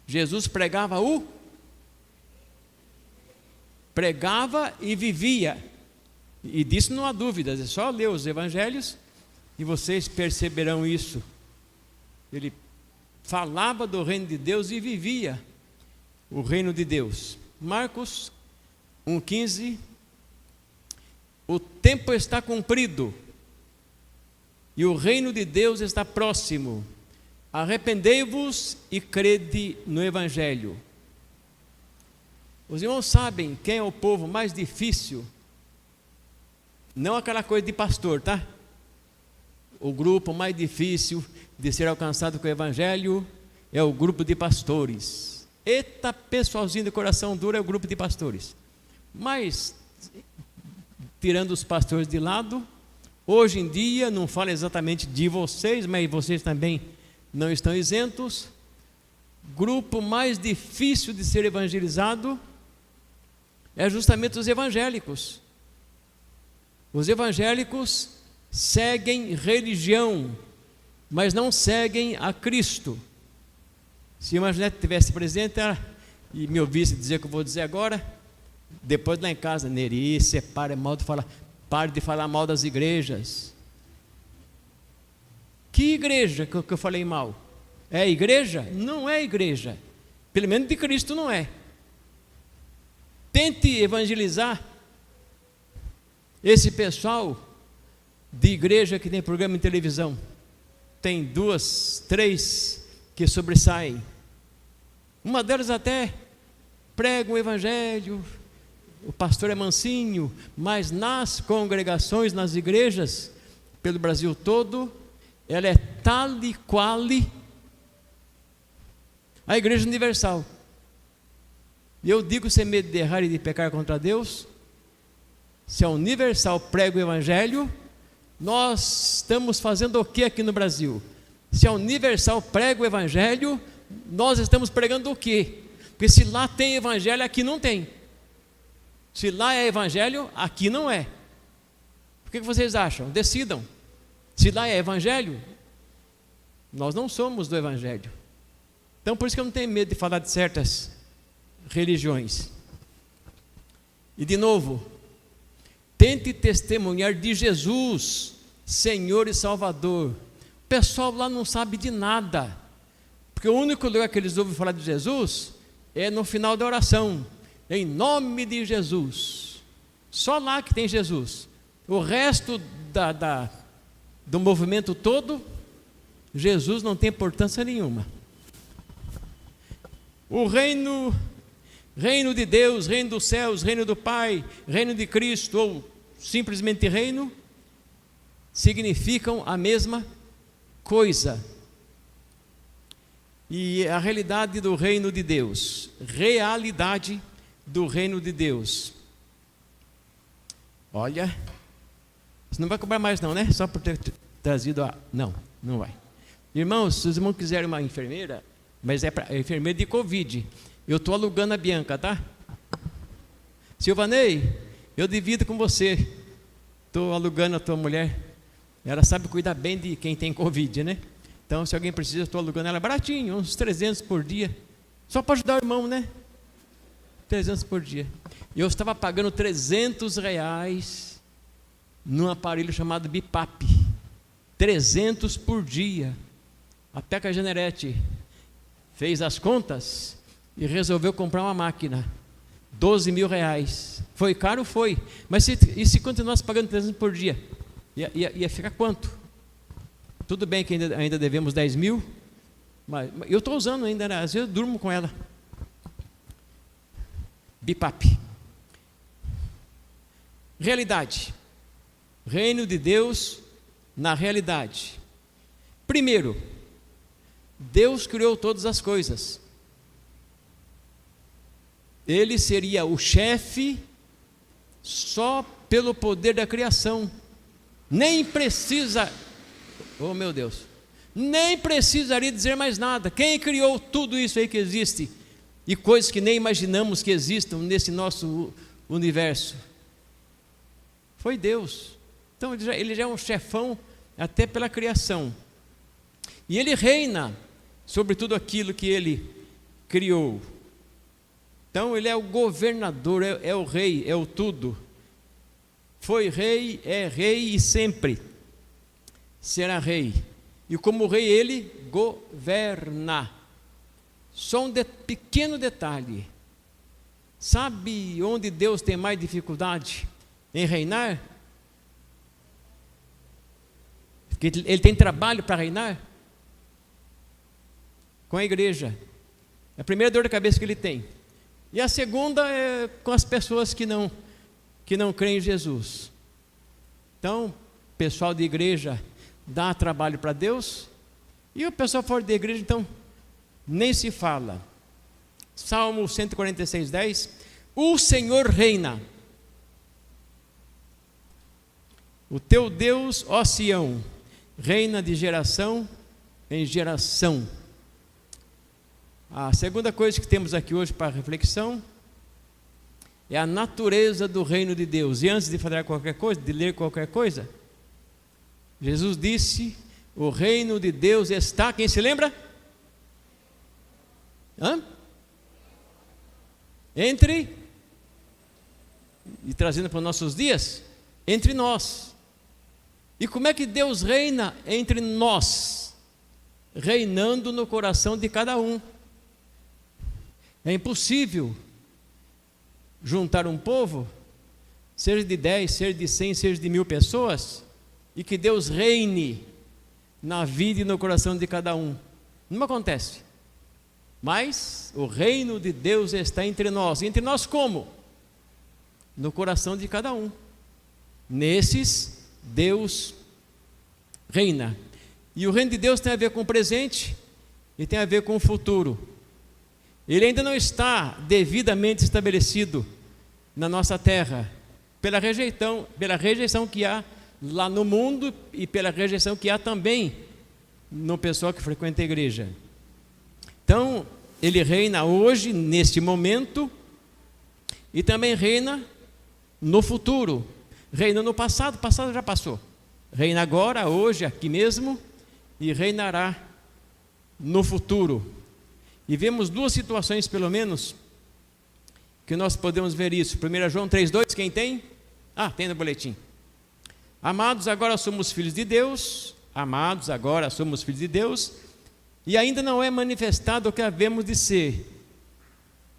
Jesus pregava e vivia. E disso não há dúvidas, é só ler os evangelhos e vocês perceberão isso. Ele falava do reino de Deus e vivia o reino de Deus. Marcos 1,15: o tempo está cumprido e o reino de Deus está próximo. Arrependei-vos e crede no evangelho. Os irmãos sabem quem é o povo mais difícil? Não aquela coisa de pastor, tá? O grupo mais difícil de ser alcançado com o evangelho é o grupo de pastores. Eita, pessoalzinho de coração duro, é o grupo de pastores. Mas, tirando os pastores de lado, hoje em dia, não falo exatamente de vocês, mas vocês também não estão isentos. Grupo mais difícil de ser evangelizado é justamente os evangélicos. Os evangélicos seguem religião, mas não seguem a Cristo. Se a Janete estivesse presente e me ouvisse dizer o que eu vou dizer agora, depois lá em casa, Neri, pare de falar mal das igrejas. Que igreja que eu falei mal? É igreja? Não é igreja. Pelo menos de Cristo não é. Tente evangelizar esse pessoal de igreja que tem programa em televisão. Tem 2, 3 que sobressaem. Uma delas até prega o evangelho, o pastor é mansinho, mas nas congregações, nas igrejas, pelo Brasil todo, ela é tal e qual a Igreja Universal. E eu digo sem medo de errar e de pecar contra Deus, se a Universal prega o evangelho, nós estamos fazendo o que aqui no Brasil? Se a Universal prega o evangelho, nós estamos pregando o quê? Porque se lá tem evangelho, aqui não tem. Se lá é evangelho, aqui não é. O que vocês acham? Decidam. Se lá é evangelho, nós não somos do evangelho. Então por isso que eu não tenho medo de falar de certas religiões. E de novo, tente testemunhar de Jesus, Senhor e Salvador. O pessoal lá não sabe de nada, porque o único lugar que eles ouvem falar de Jesus é no final da oração, em nome de Jesus. Só lá que tem Jesus. O resto do movimento todo, Jesus não tem importância nenhuma. O reino de Deus, reino dos céus, reino do Pai, reino de Cristo, ou simplesmente reino, significam a mesma coisa. E a realidade do reino de Deus, realidade do reino de Deus. Olha, você não vai cobrar mais não, né? Só por ter trazido Não vai. Irmãos, se os irmãos quiserem uma enfermeira, mas é enfermeira de Covid, eu estou alugando a Bianca, tá? Silvanei, eu divido com você. Estou alugando a tua mulher. Ela sabe cuidar bem de quem tem Covid, né? Então, se alguém precisa, eu estou alugando ela baratinho, uns 300 por dia. Só para ajudar o irmão, né? 300 por dia. Eu estava pagando R$300 num aparelho chamado Bipap. 300 por dia. Até que a Generete fez as contas e resolveu comprar uma máquina. R$12 mil. Foi caro? Foi. Mas se continuasse pagando 300 por dia, ia ficar quanto? Tudo bem que ainda devemos 10 mil, mas eu estou usando ainda, né? Às vezes eu durmo com ela. Bipap. Realidade. Reino de Deus na realidade. Primeiro, Deus criou todas as coisas. Ele seria o chefe só pelo poder da criação. Nem precisa, oh meu Deus, nem precisaria dizer mais nada. Quem criou tudo isso aí que existe? E coisas que nem imaginamos que existam nesse nosso universo? Foi Deus. Então ele já é um chefão até pela criação. E ele reina sobre tudo aquilo que ele criou. Então ele é o governador, é o rei, é o tudo. Foi rei, é rei e sempre será rei. E como rei ele governa. Só um pequeno detalhe. Sabe onde Deus tem mais dificuldade em reinar? Porque ele tem trabalho para reinar? Com a igreja. É a primeira dor de cabeça que ele tem. E a segunda é com as pessoas que não creem em Jesus. Então, o pessoal de igreja dá trabalho para Deus, e o pessoal fora da igreja, então, nem se fala. Salmo 146, 10. O Senhor reina. O teu Deus, ó Sião, reina de geração em geração. A segunda coisa que temos aqui hoje para reflexão é a natureza do reino de Deus. E antes de falar qualquer coisa, de ler qualquer coisa, Jesus disse: o reino de Deus está, quem se lembra? Entre, e trazendo para os nossos dias, entre nós. E como é que Deus reina entre nós? Reinando no coração de cada um. É impossível juntar um povo, seja de 10, seja de 100, seja de 1000 pessoas, e que Deus reine na vida e no coração de cada um. Não acontece. Mas o reino de Deus está entre nós. Entre nós como? No coração de cada um. Nesses, Deus reina. E o reino de Deus tem a ver com o presente e tem a ver com o futuro. Ele ainda não está devidamente estabelecido na nossa terra, pela rejeição que há lá no mundo e pela rejeição que há também no pessoal que frequenta a igreja. Então, ele reina hoje, neste momento, e também reina no futuro. Reina no passado, o passado já passou. Reina agora, hoje, aqui mesmo, e reinará no futuro. E vemos duas situações, pelo menos, que nós podemos ver isso. 1 João 3,2, quem tem? Tem no boletim. Amados, agora somos filhos de Deus. Amados, agora somos filhos de Deus. E ainda não é manifestado o que havemos de ser.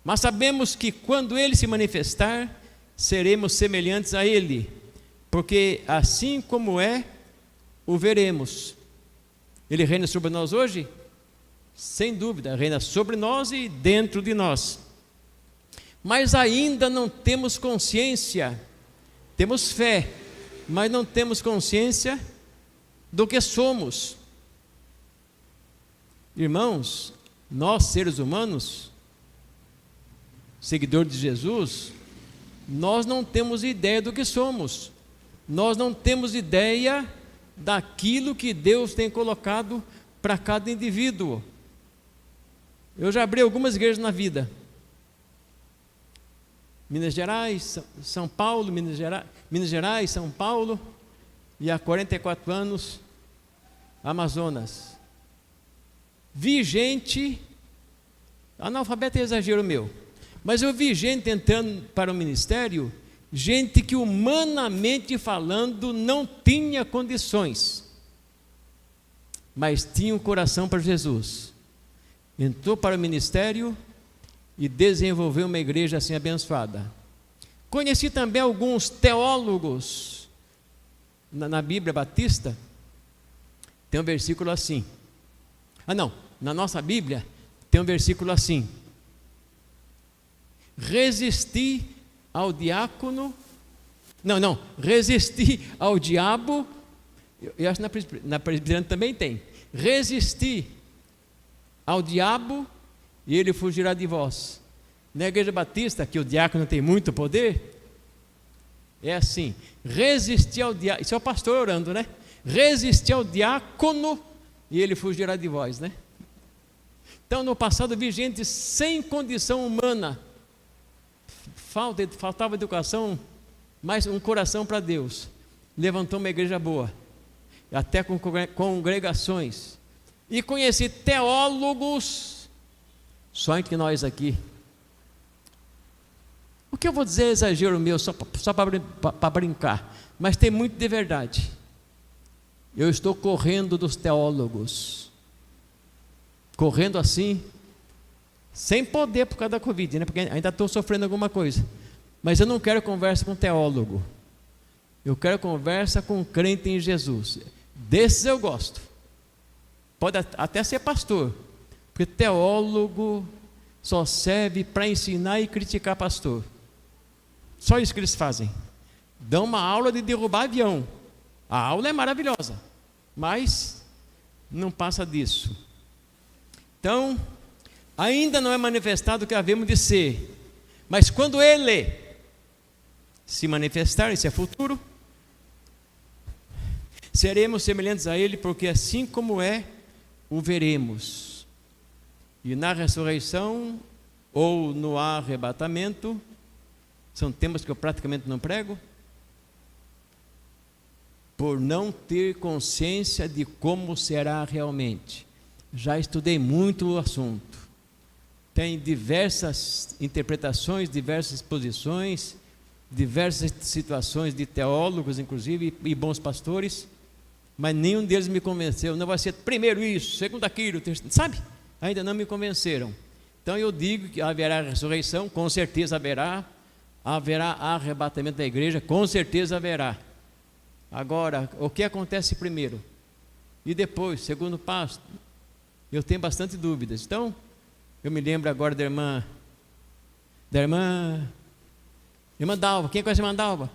Mas sabemos que quando Ele se manifestar, seremos semelhantes a Ele. Porque assim como é, o veremos. Ele reina sobre nós hoje? Sem dúvida, reina sobre nós e dentro de nós. Mas ainda não temos consciência, temos fé, mas não temos consciência do que somos. Irmãos, nós seres humanos, seguidores de Jesus, nós não temos ideia do que somos. Nós não temos ideia daquilo que Deus tem colocado para cada indivíduo. Eu já abri algumas igrejas na vida. Minas Gerais, São Paulo, Minas Gerais, São Paulo, e há 44 anos, Amazonas. Vi gente, analfabeto é exagero meu, mas eu vi gente entrando para o ministério, gente que humanamente falando não tinha condições, mas tinha um coração para Jesus. Entrou para o ministério e desenvolveu uma igreja assim abençoada. Conheci também alguns teólogos na Bíblia Batista. Tem um versículo assim. Na nossa Bíblia tem um versículo assim: resisti ao diácono. Resisti ao diabo. Eu acho que na presbiteriana também tem. Resisti ao diabo e ele fugirá de vós. Na igreja batista, que o diácono tem muito poder, é assim: resistir ao diácono. Isso é o pastor orando, né? Resistir ao diácono e ele fugirá de vós, né? Então, no passado, vi gente sem condição humana, faltava educação, mas um coração para Deus. Levantou uma igreja boa, até com congregações. E conheci teólogos só entre nós aqui. O que eu vou dizer é exagero meu, só para brincar, mas tem muito de verdade. Eu estou correndo dos teólogos, correndo assim, sem poder por causa da Covid, né? Porque ainda estou sofrendo alguma coisa, mas eu não quero conversa com teólogo, eu quero conversa com crente em Jesus. Desses eu gosto, pode até ser pastor, porque teólogo só serve para ensinar e criticar pastor. Só isso que eles fazem. Dão uma aula de derrubar avião. A aula é maravilhosa, mas não passa disso. Então, ainda não é manifestado o que havemos de ser, mas quando Ele se manifestar, isso é futuro, seremos semelhantes a Ele, porque assim como é, o veremos. E na ressurreição ou no arrebatamento, são temas que eu praticamente não prego, por não ter consciência de como será realmente. Já estudei muito o assunto, tem diversas interpretações, diversas posições, diversas situações de teólogos, inclusive, e bons pastores, mas nenhum deles me convenceu. Não vai ser primeiro isso, segundo aquilo, terceiro, sabe? Ainda não me convenceram. Então eu digo que haverá ressurreição, com certeza haverá arrebatamento da igreja, com certeza haverá. Agora, o que acontece primeiro? E depois, segundo passo? Eu tenho bastante dúvidas. Então, eu me lembro agora da irmã Dalva. Quem conhece a irmã Dalva?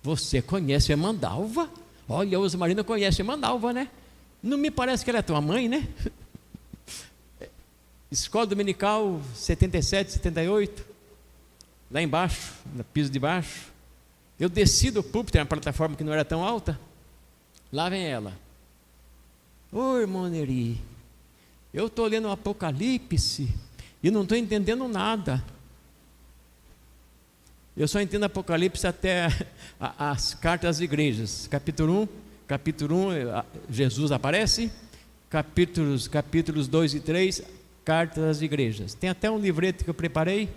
Você conhece a irmã Dalva? Olha, a Usa Marina conhece a irmã Dalva, né? Não me parece que ela é tua mãe, né? Escola Dominical 77, 78, lá embaixo, no piso de baixo. Eu desci do púlpito, uma plataforma que não era tão alta. Lá vem ela. Ô irmão Neri, eu estou lendo o Apocalipse e não estou entendendo nada. Eu só entendo Apocalipse até as cartas às igrejas. Capítulo 1, Jesus aparece. Capítulos 2 e 3, cartas às igrejas. Tem até um livreto que eu preparei,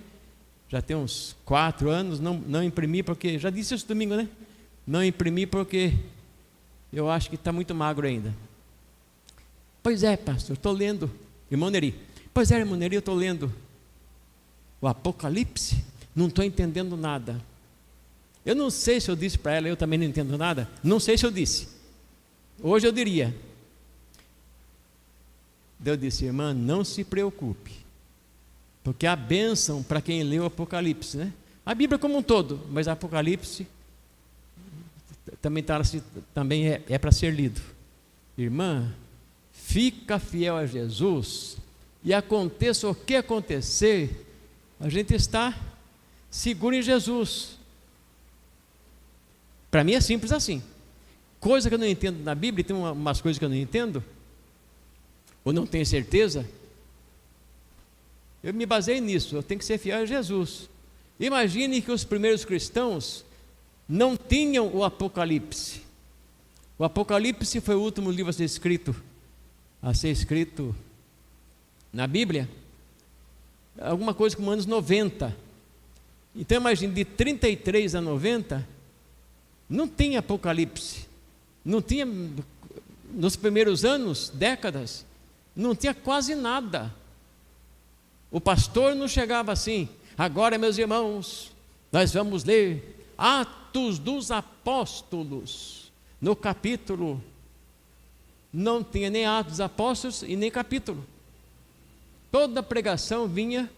já tem uns 4 anos, não imprimi porque, já disse isso domingo, né? Não imprimi porque eu acho que está muito magro ainda. Pois é, pastor, estou lendo, irmão Neri. Pois é, irmão Neri, eu estou lendo o Apocalipse, não estou entendendo nada. Eu não sei se eu disse para ela, eu também não entendo nada. Não sei se eu disse. Hoje eu diria. Eu disse, irmã, não se preocupe, porque a bênção para quem lê o Apocalipse, né? A Bíblia como um todo, mas o Apocalipse também é para ser lido. Irmã, fica fiel a Jesus e aconteça o que acontecer, a gente está seguro em Jesus. Para mim é simples assim. Coisa que eu não entendo na Bíblia, tem umas coisas que eu não entendo, ou não tenho certeza, eu me baseio nisso, eu tenho que ser fiel a Jesus. Imagine que os primeiros cristãos não tinham o Apocalipse. O Apocalipse foi o último livro a ser escrito na Bíblia, alguma coisa como anos 90. Então imagine, de 33 a 90, não tinha Apocalipse, não tinha, nos primeiros anos, décadas, não tinha quase nada. O pastor não chegava assim, agora meus irmãos, nós vamos ler Atos dos Apóstolos, no capítulo, não tinha nem Atos dos Apóstolos e nem capítulo. Toda a pregação vinha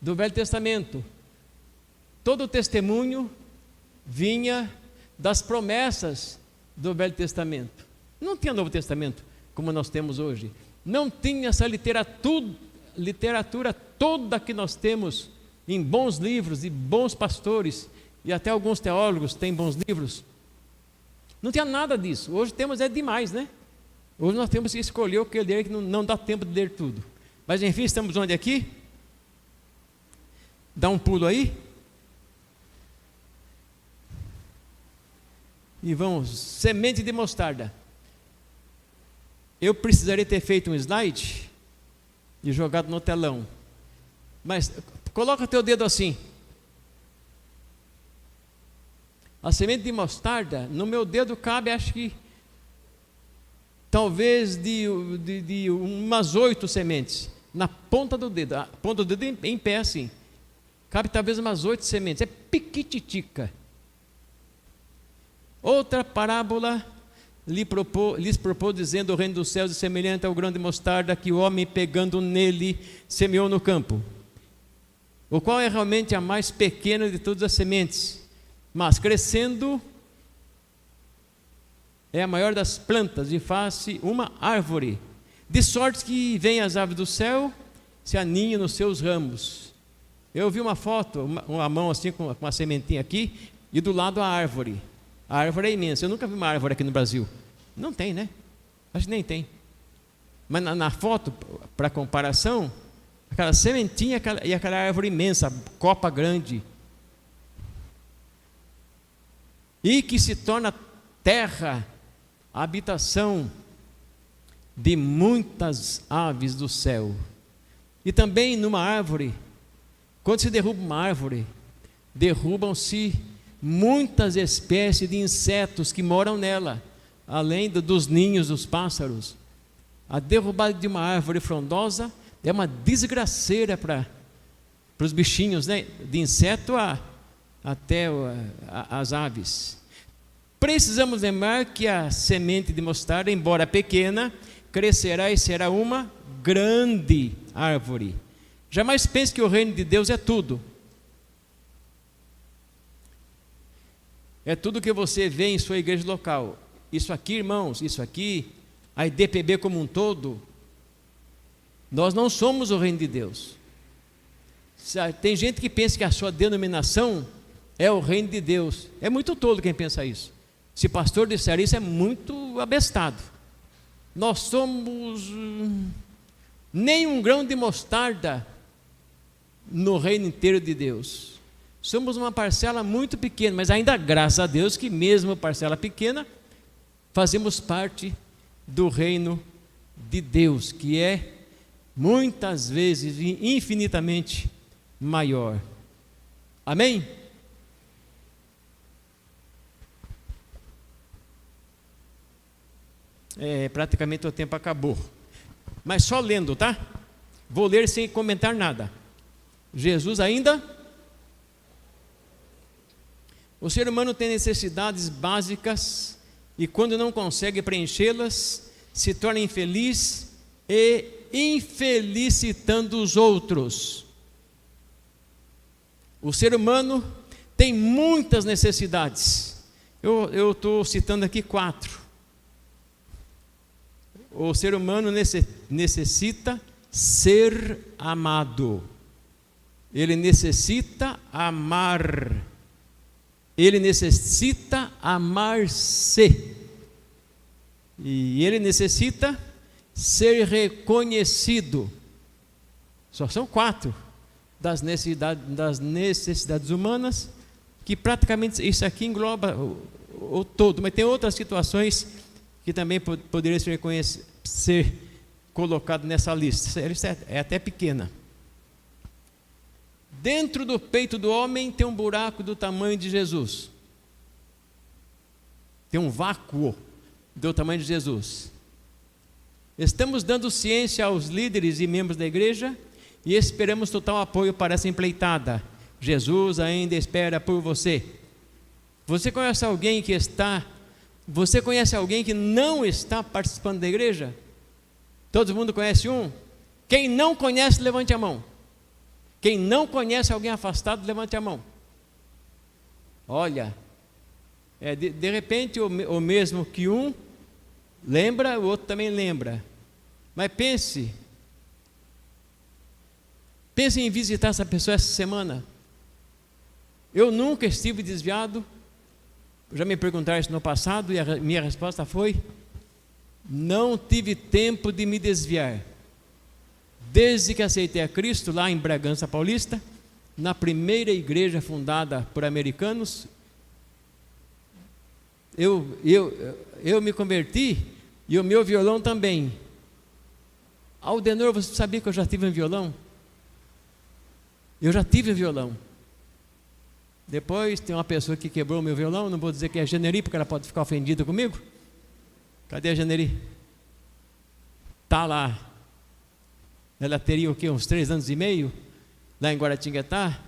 do Velho Testamento, todo o testemunho vinha das promessas do Velho Testamento. Não tinha Novo Testamento como nós temos hoje, não tinha essa literatura toda que nós temos em bons livros e bons pastores, e até alguns teólogos têm bons livros. Não tinha nada disso. Hoje temos demais, né? Hoje nós temos que escolher o que ler, que não dá tempo de ler tudo. Mas enfim, estamos onde aqui? Dá um pulo aí. E vamos, semente de mostarda. Eu precisaria ter feito um slide e jogado no telão. Mas coloca teu dedo assim. A semente de mostarda, no meu dedo cabe, acho que talvez de umas 8 sementes. Na ponta do dedo. A ponta do dedo em pé assim. Cabe talvez umas 8 sementes. É piquititica. Outra parábola lhes propôs, dizendo: o reino dos céus é semelhante ao grão de mostarda que o homem, pegando nele, semeou no campo, o qual é realmente a mais pequena de todas as sementes, mas crescendo é a maior das plantas e faz-se uma árvore, de sorte que vêm as aves do céu, se aninham nos seus ramos. Eu vi uma foto, uma mão assim com uma sementinha aqui, e do lado a árvore. A árvore é imensa. Eu nunca vi uma árvore aqui no Brasil. Não tem, né? Acho que nem tem. Mas na foto, para comparação, aquela sementinha e aquela árvore imensa, copa grande. E que se torna terra, habitação de muitas aves do céu. E também numa árvore, quando se derruba uma árvore, derrubam-se muitas espécies de insetos que moram nela, além dos ninhos dos pássaros. A derrubada de uma árvore frondosa é uma desgraceira para os bichinhos, né? De inseto até as aves. Precisamos lembrar que a semente de mostarda, embora pequena, crescerá e será uma grande árvore. Jamais pense que o reino de Deus é tudo. É tudo que você vê em sua igreja local. Isso aqui, irmãos, isso aqui, a IDPB como um todo, nós não somos o reino de Deus. Tem gente que pensa que a sua denominação é o reino de Deus. É muito tolo quem pensa isso. Se pastor disser isso, é muito abestado. Nós somos nem um grão de mostarda no reino inteiro de Deus. Somos uma parcela muito pequena, mas ainda graças a Deus que mesmo parcela pequena, fazemos parte do reino de Deus, que é muitas vezes e infinitamente maior. Amém? Praticamente o tempo acabou. Mas só lendo, tá? Vou ler sem comentar nada. Jesus ainda... O ser humano tem necessidades básicas e quando não consegue preenchê-las, se torna infeliz e infelicitando os outros. O ser humano tem muitas necessidades. Eu estou citando aqui 4. O ser humano necessita ser amado. Ele necessita amar. Ele necessita amar-se. E ele necessita ser reconhecido. Só são 4 das necessidades humanas, que praticamente isso aqui engloba o todo. Mas tem outras situações que também poderiam ser colocado nessa lista. Essa é até pequena. Dentro do peito do homem tem um buraco do tamanho de Jesus. Tem um vácuo do tamanho de Jesus. Estamos dando ciência aos líderes e membros da igreja e esperamos total apoio para essa empreitada. Jesus ainda espera por você. Você conhece alguém que não está participando da igreja? Todo mundo conhece um? Quem não conhece, levante a mão. Quem não conhece alguém afastado, levante a mão. Olha, de repente o mesmo que um lembra, o outro também lembra. Mas pense em visitar essa pessoa essa semana. Eu nunca estive desviado. Já me perguntaram isso no passado e a minha resposta foi: não tive tempo de me desviar. Desde que aceitei a Cristo lá em Bragança Paulista, na primeira igreja fundada por americanos, eu me converti e o meu violão também. Aldenor, você sabia que eu já tive um violão? Eu já tive violão. Depois tem uma pessoa que quebrou o meu violão, não vou dizer que é a Generi, porque ela pode ficar ofendida comigo. Cadê a Generi? Está lá. Ela teria o quê? Uns 3 anos e meio, lá em Guaratinguetá.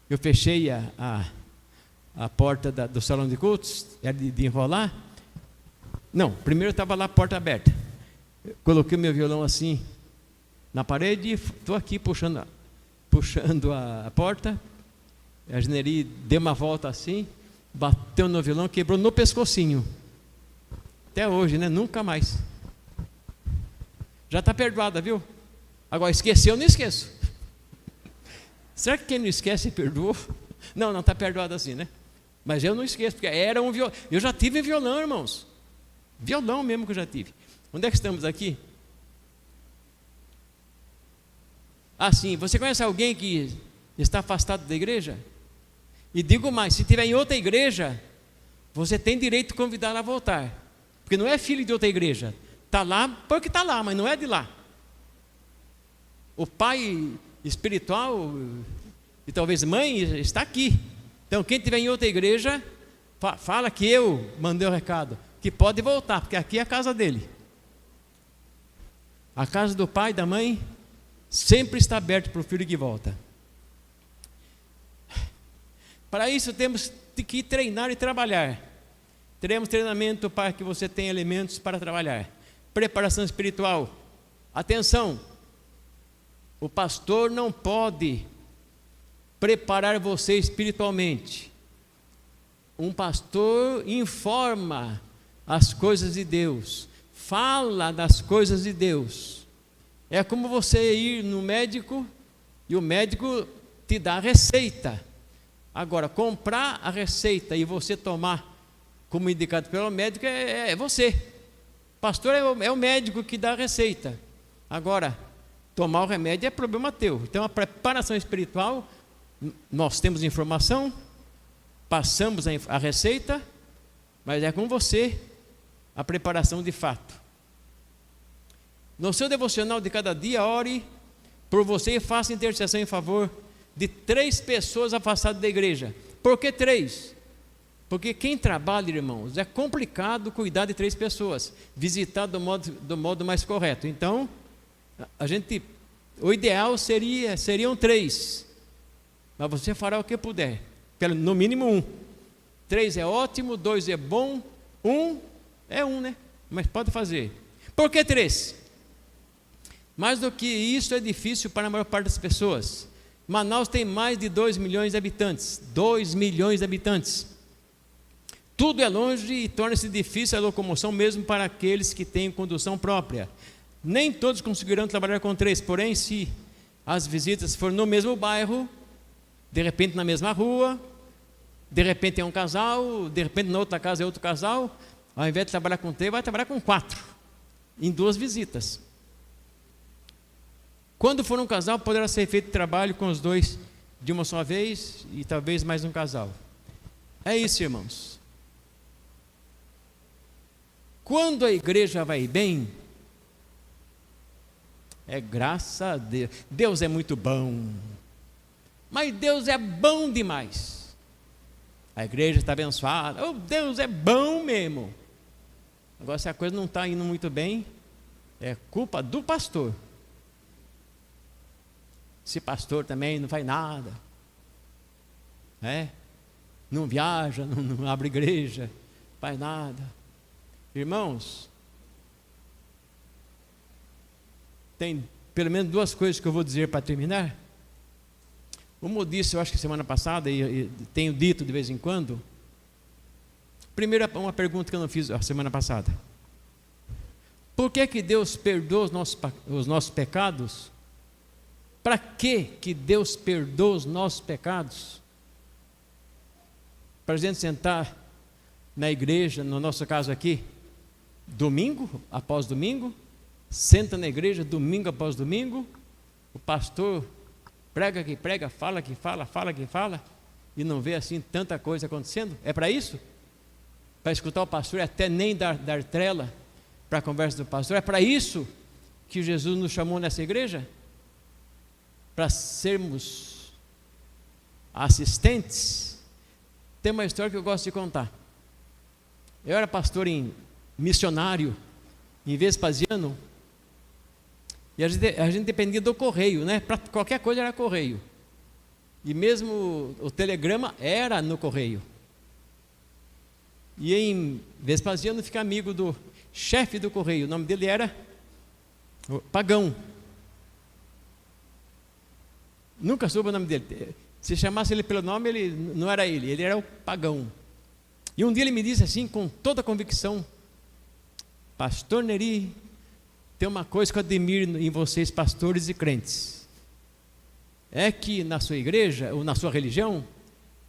Eu fechei a porta do salão de cultos, era de enrolar. Não, primeiro estava lá a porta aberta. Eu coloquei o meu violão assim na parede e estou aqui puxando a porta. A Generi deu uma volta assim, bateu no violão, quebrou no pescocinho. Até hoje, né? Nunca mais. Já está perdoada, viu? Agora, esqueceu, eu não esqueço. Será que quem não esquece perdoou? Não está perdoado assim, né? Mas eu não esqueço, porque era um violão. Eu já tive violão, irmãos. Violão mesmo que eu já tive. Onde é que estamos aqui? Sim, você conhece alguém que está afastado da igreja? E digo mais, se estiver em outra igreja, você tem direito de convidá-la a voltar. Porque não é filho de outra igreja. Está lá porque está lá, mas não é de lá. O pai espiritual e talvez mãe está aqui. Então quem estiver em outra igreja, fala que eu mandei o recado, que pode voltar, porque aqui é a casa dele. A casa do pai e da mãe sempre está aberta para o filho que volta. Para isso temos que treinar e trabalhar. Teremos treinamento para que você tenha elementos para trabalhar. Preparação espiritual. Atenção, o pastor não pode preparar você espiritualmente. Um pastor informa as coisas de Deus, fala das coisas de Deus. É como você ir no médico e o médico te dá a receita. Agora, comprar a receita e você tomar como indicado pelo médico é você. Pastor é o médico que dá a receita. Agora, tomar o remédio é problema teu. Então, a preparação espiritual, nós temos informação, passamos a receita, mas é com você a preparação de fato. No seu devocional de cada dia, ore por você e faça intercessão em favor de 3 pessoas afastadas da igreja. Por que 3? Porque quem trabalha, irmãos, é complicado cuidar de 3 pessoas, visitar do modo mais correto. Então, o ideal seriam 3, mas você fará o que puder, no mínimo 1. 3 é ótimo, 2 é bom, 1 é 1, né? Mas pode fazer. Por que 3? Mais do que isso é difícil para a maior parte das pessoas. Manaus tem mais de 2 milhões de habitantes. 2 milhões de habitantes. Tudo é longe e torna-se difícil a locomoção mesmo para aqueles que têm condução própria. Nem todos conseguirão trabalhar com 3, porém, se as visitas forem no mesmo bairro, de repente na mesma rua, de repente é um casal, de repente na outra casa é outro casal, ao invés de trabalhar com 3, vai trabalhar com 4, em 2 visitas. Quando for um casal, poderá ser feito trabalho com os 2 de uma só vez e talvez mais um casal. É isso, irmãos. Quando a igreja vai bem, é graças a Deus. Deus é muito bom. Mas Deus é bom demais. A igreja está abençoada. Oh, Deus é bom mesmo. Agora, se a coisa não está indo muito bem, é culpa do pastor. Esse pastor também não faz nada, não viaja, não abre igreja, faz nada. Irmãos, tem pelo menos 2 coisas que eu vou dizer para terminar. Como eu disse, eu acho que semana passada, e tenho dito de vez em quando. Primeiro, uma pergunta que eu não fiz a semana passada. Por que Deus perdoa os nossos pecados? Para que Deus perdoa os nossos pecados? Para a gente sentar na igreja, no nosso caso aqui, domingo após domingo, senta na igreja domingo após domingo, o pastor prega que prega, fala que fala, fala que fala, e não vê assim tanta coisa acontecendo? É para isso? Para escutar o pastor e até nem dar trela para a conversa do pastor? É para isso que Jesus nos chamou nessa igreja? para sermos assistentes, tem uma história que eu gosto de contar. Eu era pastor missionário em Vespasiano, e a gente dependia do correio, né? Para qualquer coisa era correio. E mesmo o telegrama era no correio. E em Vespasiano fiquei amigo do chefe do correio, o nome dele era Pagão. Nunca soube o nome dele. Se chamasse ele pelo nome, ele não era ele era o Pagão. E um dia ele me disse assim, com toda a convicção: Pastor Neri, tem uma coisa que eu admiro em vocês, pastores e crentes, é que na sua igreja, ou na sua religião,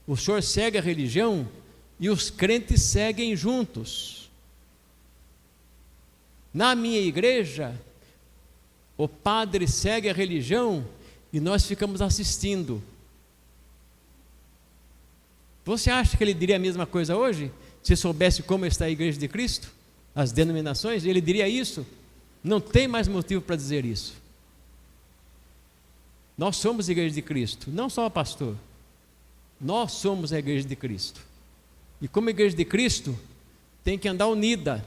o senhor segue a religião e os crentes seguem juntos. Na minha igreja, o padre segue a religião e nós ficamos assistindo. Você acha que ele diria a mesma coisa hoje? Se soubesse como está a igreja de Cristo, as denominações, ele diria isso? Não tem mais motivo para dizer isso. Nós somos a igreja de Cristo, não só o pastor. Nós somos a igreja de Cristo. E como igreja de Cristo, tem que andar unida.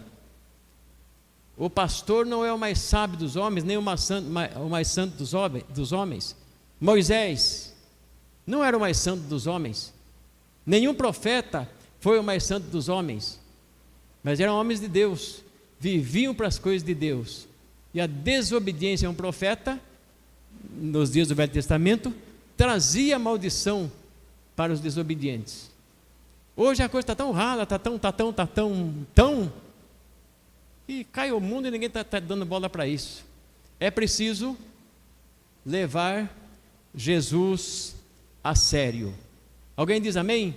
O pastor não é o mais sábio dos homens, nem o mais santo dos homens. Moisés não era o mais santo dos homens. Nenhum profeta foi o mais santo dos homens. Mas eram homens de Deus, viviam para as coisas de Deus. E a desobediência a um profeta, nos dias do Velho Testamento, trazia maldição para os desobedientes. Hoje a coisa está tão rala, está tão, e cai o mundo e ninguém está dando bola para isso. É preciso levar Jesus a sério. Alguém diz amém?